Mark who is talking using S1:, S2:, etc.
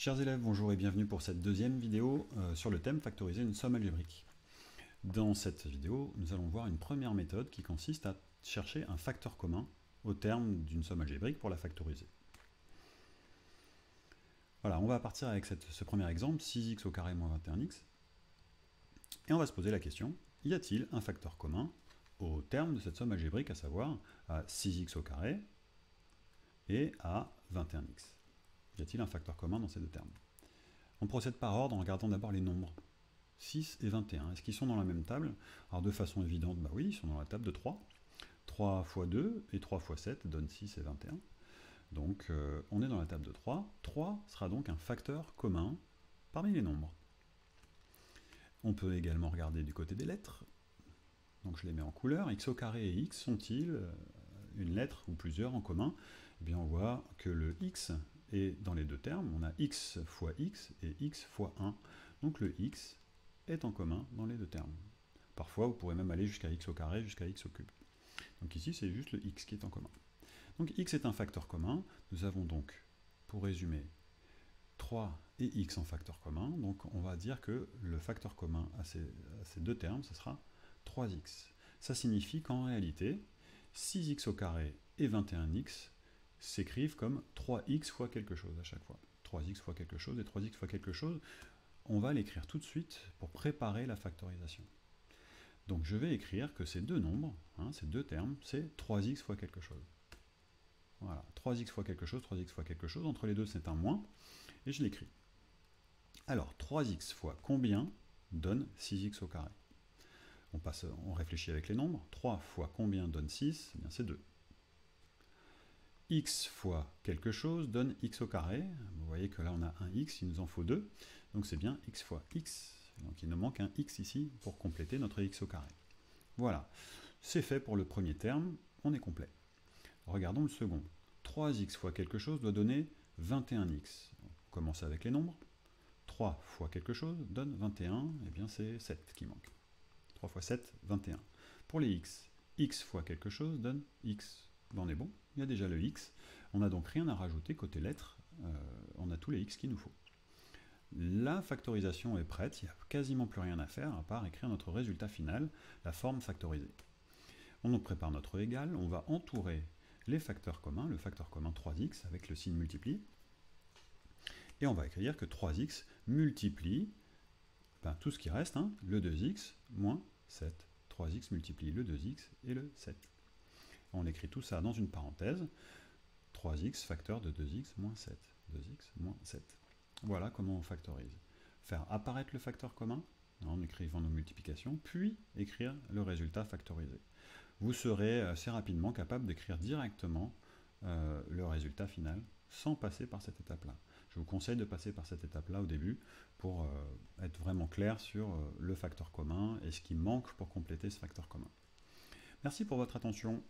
S1: Chers élèves, bonjour et bienvenue pour cette deuxième vidéo sur le thème factoriser une somme algébrique. Dans cette vidéo, nous allons voir une première méthode qui consiste à chercher un facteur commun au terme d'une somme algébrique pour la factoriser. Voilà, on va partir avec ce premier exemple, 6x au carré moins 21x, et on va se poser la question, y a-t-il un facteur commun au terme de cette somme algébrique, à savoir à 6x au carré et à 21x? Y a-t-il un facteur commun dans ces deux termes? On procède par ordre en regardant d'abord les nombres. 6 et 21, est-ce qu'ils sont dans la même table? Alors de façon évidente, bah oui, ils sont dans la table de 3. 3 fois 2 et 3 fois 7 donne 6 et 21. Donc on est dans la table de 3. 3 sera donc un facteur commun parmi les nombres. On peut également regarder du côté des lettres. Donc je les mets en couleur. X au carré et x sont-ils une lettre ou plusieurs en commun? Eh bien on voit que le x est dans les deux termes. On a x fois x et x fois 1. Donc le x est en commun dans les deux termes. Parfois vous pourrez même aller jusqu'à x au carré, jusqu'à x au cube. Donc ici c'est juste le x qui est en commun. Donc x est un facteur commun. Nous avons donc, pour résumer, 3 et x en facteur commun. Donc on va dire que le facteur commun à ces deux termes, ce sera 3x. Ça signifie qu'en réalité, 6x au carré et 21x s'écrivent comme 3x fois quelque chose à chaque fois. 3x fois quelque chose et 3x fois quelque chose. On va l'écrire tout de suite pour préparer la factorisation. Donc je vais écrire que ces deux nombres, ces deux termes, c'est 3x fois quelque chose. Voilà, 3x fois quelque chose, 3x fois quelque chose, entre les deux c'est un moins, et je l'écris. Alors, 3x fois combien donne 6x au carré? On réfléchit avec les nombres. 3 fois combien donne 6? Eh bien c'est 2. X fois quelque chose donne x au carré. Vous voyez que là on a un x, il nous en faut 2. Donc c'est bien x fois x. Donc il nous manque un x ici pour compléter notre x au carré. Voilà, c'est fait pour le premier terme, on est complet. Regardons le second. 3x fois quelque chose doit donner 21x. On commence avec les nombres. 3 fois quelque chose donne 21, et bien c'est 7 qui manque. 3 fois 7, 21. Pour les x fois quelque chose donne x. Ben on est bon, il y a déjà le x. On n'a donc rien à rajouter côté lettres, on a tous les x qu'il nous faut. La factorisation est prête, il n'y a quasiment plus rien à faire à part écrire notre résultat final, la forme factorisée. On donc prépare notre égal, on va entourer les facteurs communs, le facteur commun 3x avec le signe multiplie, et on va écrire que 3x multiplie tout ce qui reste, le 2x moins 7. 3x multiplie le 2x et le 7. On écrit tout ça dans une parenthèse. 3x facteur de 2x moins 7. 2x moins 7. Voilà comment on factorise. Faire apparaître le facteur commun en écrivant nos multiplications, puis écrire le résultat factorisé. Vous serez assez rapidement capable d'écrire directement le résultat final sans passer par cette étape-là. Je vous conseille de passer par cette étape-là au début pour être vraiment clair sur le facteur commun et ce qui manque pour compléter ce facteur commun. Merci pour votre attention.